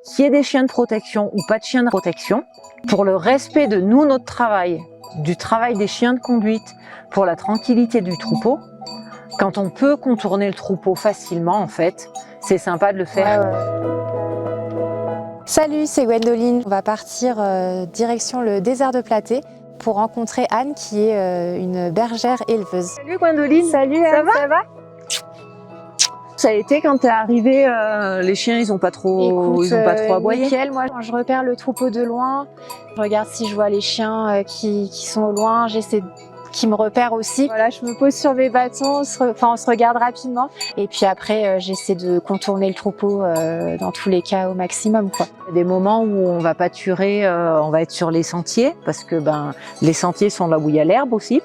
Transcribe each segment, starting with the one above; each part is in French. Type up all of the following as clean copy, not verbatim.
qu'il y ait des chiens de protection ou pas de chiens de protection, pour le respect de nous, notre travail, du travail des chiens de conduite, pour la tranquillité du troupeau, quand on peut contourner le troupeau facilement, en fait, c'est sympa de le faire. Salut, c'est Gwendoline. On va partir direction le désert de Platée pour rencontrer Anne qui est une bergère éleveuse. Salut Gwendoline. Salut Anne, ça va? Ça a été quand t'es arrivée, les chiens ils ont pas trop aboyé. Nickel, moi quand je repère le troupeau de loin, je regarde si je vois les chiens qui sont au loin, j'essaie qui me repèrent aussi. Voilà, je me pose sur mes bâtons, on se regarde rapidement et puis après j'essaie de contourner le troupeau dans tous les cas au maximum, quoi. Il y a des moments où on va pâturer, on va être sur les sentiers parce que les sentiers sont là où il y a l'herbe aussi.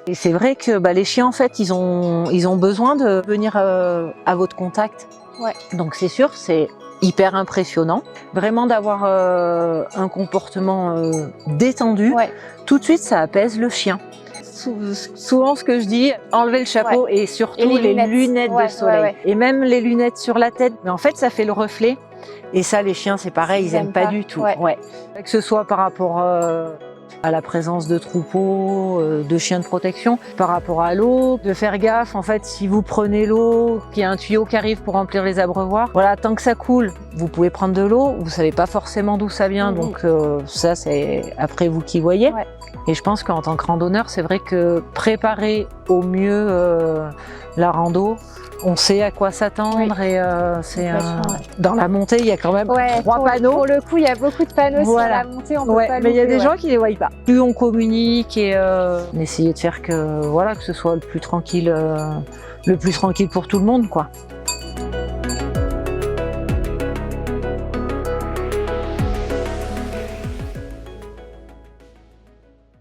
Et c'est vrai que les chiens en fait ils ont besoin de venir à votre contact. Ouais. Donc c'est sûr, c'est hyper impressionnant, vraiment d'avoir un comportement détendu. Ouais. Tout de suite ça apaise le chien. Souvent ce que je dis, enlever le chapeau et surtout les lunettes de soleil. Et même les lunettes sur la tête, mais en fait ça fait le reflet. Et ça les chiens c'est pareil, ils aiment pas du tout. Ouais. Que ce soit par rapport à la présence de troupeaux, de chiens de protection, par rapport à l'eau, de faire gaffe en fait si vous prenez l'eau, qu'il y a un tuyau qui arrive pour remplir les abreuvoirs, voilà, tant que ça coule, vous pouvez prendre de l'eau, vous savez pas forcément d'où ça vient, donc ça c'est après vous qui voyez. Ouais. Et je pense qu'en tant que randonneur, c'est vrai que préparer au mieux la rando, on sait à quoi s'attendre et dans la montée, il y a quand même 3 panneaux. Pour le coup, il y a beaucoup de panneaux sur la montée, on peut pas louper, mais il y a des gens qui les voient pas. Plus on communique et essayer de faire que ce soit le plus tranquille pour tout le monde, quoi.